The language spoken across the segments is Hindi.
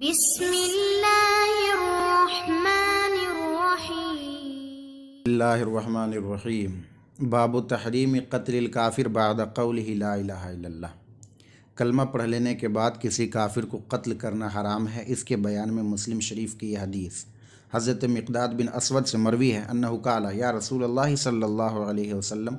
बिस्मिल्लाहिर्रहमानिर्रहीम। बाबु तहरीम क़त्लिल काफ़िर बाद क़ौलिही ला इलाहा इल्लल्लाह। कलमा पढ़ लेने के बाद किसी काफिर को कत्ल करना हराम है। इसके बयान में मुस्लिम शरीफ की यह हदीस हज़रत मिक़दाद बिन अस्वद से मरवी है। अन्नहु क़ाला या रसूलल्लाह सल्लल्लाहु अलैहि वसल्लम,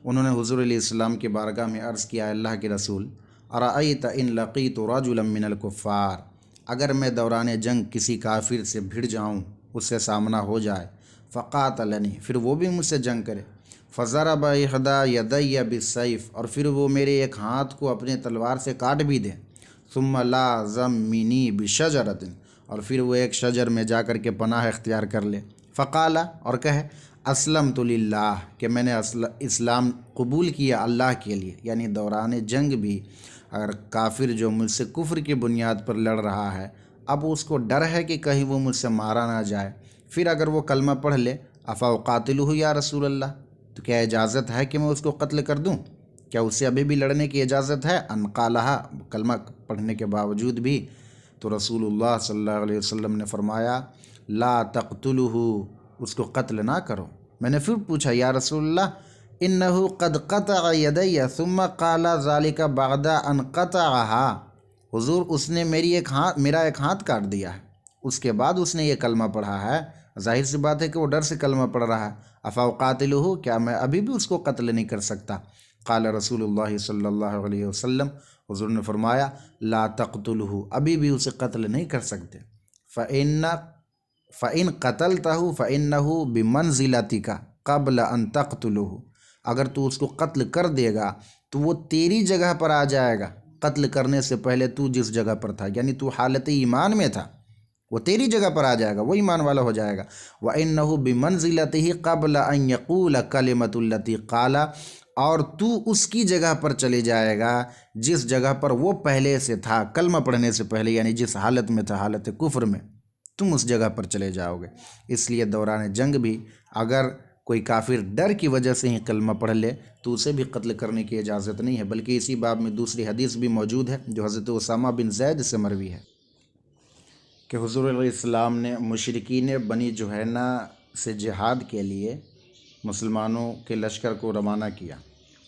उन्होंने हुज़ूर अलैहिस्सलाम की बारगाह में अर्ज़ किया, अल्लाह के रसूल, अरअयत इन लक़ीतु रजुलन मिनल कुफ़्फ़ार, अगर मैं दौरान जंग किसी काफिर से भिड़ जाऊँ, उससे सामना हो जाए, फ़क़ातलनी, फिर वो भी मुझसे जंग करे, फ़ज़रब इहदा यदैया बिस्सैफ़, और फिर वो मेरे एक हाथ को अपने तलवार से काट भी दे, सुम्मा लाज़मिनी बिशजरतिन, और फिर वो एक शजर में जा कर के पनाह इख्तियार कर ले, फ़क़ाला, और कहे, असलम तो लिल्लाह, कि मैंने इस्लाम कबूल किया अल्लाह के लिए। यानी दौरान जंग भी अगर काफिर जो मुझसे कुफ्र की बुनियाद पर लड़ रहा है, अब उसको डर है कि कहीं वो मुझसे मारा ना जाए, फिर अगर वो कलमा पढ़ ले, अफ़ाक़ातिलुहु या रसूल अल्लाह, तो क्या इजाज़त है कि मैं उसको कत्ल कर दूं? क्या उससे अभी भी लड़ने की इजाज़त है? अनक़ालहा, कलमा पढ़ने के बावजूद भी। तो रसूलुल्लाह सल्लल्लाहु अलैहि वसल्लम ने फरमाया, ला तक़्तुलुहु, उसको कत्ल ना करो। मैंने फिर पूछा, या रसूलल्लाह, इन्नहु क़द क़तअ यदैया सुम्मा क़ाला ज़ालिका बअदा अन क़तअहा, हुज़ूर उसने मेरा एक हाथ काट दिया है, उसके बाद उसने ये कलमा पढ़ा है। जाहिर सी बात है कि वो डर से कलमा पढ़ रहा है। अफ़ाक़ातिलुहु, क्या मैं अभी भी उसको कत्ल नहीं कर सकता? क़ाल रसूलुल्लाह सल्लल्लाहु अलैहि वसल्लम, हुज़ूर ने फरमाया, ला तक़्तुलुहु, अभी भी उसे कत्ल नहीं कर सकते। फ़इन क़तलतहु फ़इन्नहु बिमंज़िलतिका क़ब्ल अन तक़्तुलुहु, अगर तू उसको कत्ल कर देगा तो वो तेरी जगह पर आ जाएगा, कत्ल करने से पहले तू जिस जगह पर था, यानी तू हालत ईमान में था, वो तेरी जगह पर आ जाएगा, वो ईमान वाला हो जाएगा। व इन्नहु बिमंज़िलतिही क़ब्ल अन यक़ूल कलिमतुल्लती क़ाला, और तू उसकी जगह पर चले जाएगा जिस जगह पर वो पहले से था, कलमा पढ़ने से पहले, यानी जिस हालत में था, हालत कुफ्र में, तुम उस जगह पर चले जाओगे। इसलिए दौरान जंग भी अगर कोई काफिर डर की वजह से ही कलमा पढ़ ले तो उसे भी कत्ल करने की इजाज़त नहीं है। बल्कि इसी बाब में दूसरी हदीस भी मौजूद है जो हज़रत उसामा बिन ज़ैद से मरवी है कि हुज़ूर अलैहिस्सलाम ने मुशरिकीन बनी जुहैना से जिहाद के लिए मुसलमानों के लश्कर को रवाना किया।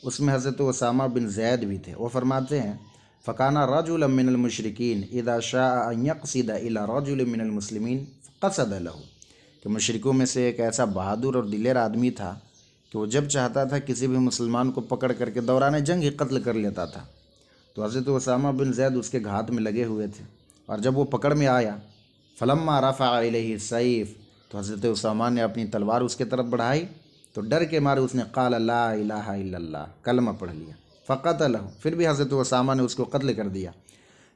उसमें हज़रत उसामा बिन ज़ैद भी थे। वो फरमाते हैं, फ़काना रजुलन मिनल मुशरिकीन इज़ा शाअ अन यक़सिद इला रजुलिन मिनल मुस्लिमीन क़सद लहू, कि मुशरिकों में से एक ऐसा बहादुर और दिलेर आदमी था कि वो जब चाहता था किसी भी मुसलमान को पकड़ करके दौरान जंग ही कत्ल कर लेता था। तो हज़रत उसामा बिन ज़ैद उसके घात में लगे हुए थे, और जब वो पकड़ में आया, फ़लम्मा रफ़अ इलैहि सैफ़, तो हज़रत उसामा ने अपनी तलवार उसके तरफ बढ़ाई, तो डर के मारे उसने क़ाल ला इलाहा इल्लल्लाह, कलमा पढ़ लिया। फ़क़तलहु, फिर भी हज़रत उसामा ने उसको कत्ल कर दिया।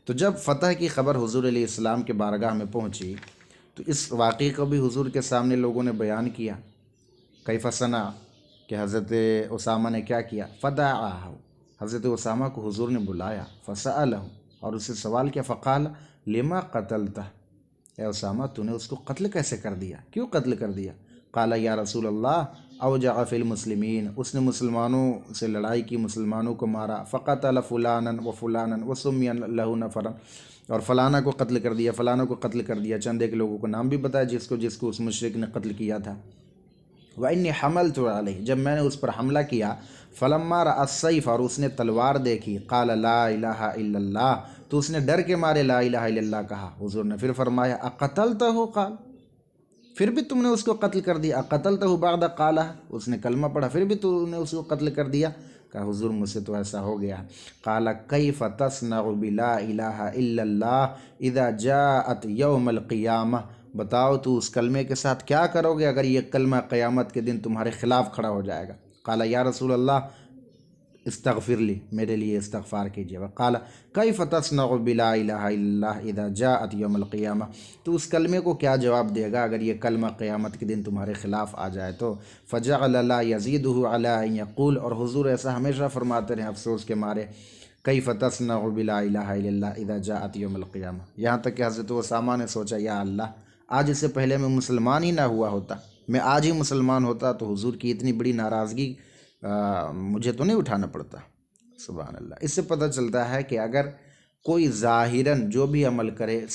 तो जब फ़तह की ख़बर हुज़ूर अलैहिस्सलाम के बारगाह में पहुँची तो इस वाक़े को भी हुज़ूर के सामने लोगों ने बयान किया। कैफ़ सना, कि हज़रत उसामा ने क्या किया, फ़दअहु, हज़रत उसामा को हुज़ूर ने बुलाया, फ़सअलहु, और उससे सवाल किया, फ़क़ाल लिमा क़तलतह, ए उसामा तूने उसको कत्ल कैसे कर दिया, क्यों कत्ल कर दिया? क़ाला या रसूल अल्लाह अवजअ फ़िल मुस्लिमीन, उसने मुसलमानों से लड़ाई की, मुसलमानों को मारा, फ़क़तल फ़ुलानन व फ़ुलानन व सुम्मिय लहू नफ़रन, और फ़लाना को कत्ल कर दिया, फ़लाना को कत्ल कर दिया, चंद एक लोगों को नाम भी बताया जिसको जिसको उस मुशरिक ने कत्ल किया था। व इन्नी हमलतु अलैहि, जब मैंने उस पर हमला किया, फ़लम्मा रअ अस्सैफ़, और उसने तलवार देखी, क़ाल ला इलाहा इल्लल्लाह, तो उसने डर के मारे ला इलाहा इल्लल्लाह कहा। हुज़ूर ने फिर फरमाया, अक़तलतहु क़ाल, फिर भी तुमने उसको कत्ल कर दिया। अक़तलतहु बअद क़ाला, उसने कलमा पढ़ा, फिर भी तुमने उसको कत्ल कर दिया। कहा, हुज़ूर मुझसे तो ऐसा हो गया। क़ाला कैफ़ तस्नअ बिला इलाहा इल्लल्लाह इज़ा जाअत यौमल क़ियामह, बताओ तो उस कलमे के साथ क्या करोगे अगर ये कलमा क़यामत के दिन तुम्हारे ख़िलाफ़ खड़ा हो जाएगा? क़ाला या रसूल अल्लाह इस्तग़फ़िरली, मेरे लिए इस्तग़फ़ार कीजिए। क़ाला कैफ़ तस्नअ बिला इलाहा इल्लल्लाह इज़ा जाअत यौमल क़ियामह, तो उस कलमे को क्या जवाब देगा अगर ये कलमा क़यामत के दिन तुम्हारे ख़िलाफ़ आ जाए तो? फ़जअल ला यज़ीदुहु अला अन यक़ूल, और हुज़ूर ऐसा हमेशा फरमाते रहे अफसोस के मारे, कैफ़ तस्नअ बिला इलाहा इल्लल्लाह इज़ा जाअत यौमल क़ियामह, यहाँ तक कि हज़रत उसामा ने सोचा, या अल्लाह, आज इससे पहले मैं मुसलमान ही ना हुआ होता, मैं आज ही मुसलमान होता तो हुज़ूर की इतनी बड़ी नाराज़गी मुझे तो नहीं उठाना पड़ता। सुभान अल्लाह। इससे पता चलता है कि अगर कोई ज़ाहिरन जो भी अमल करे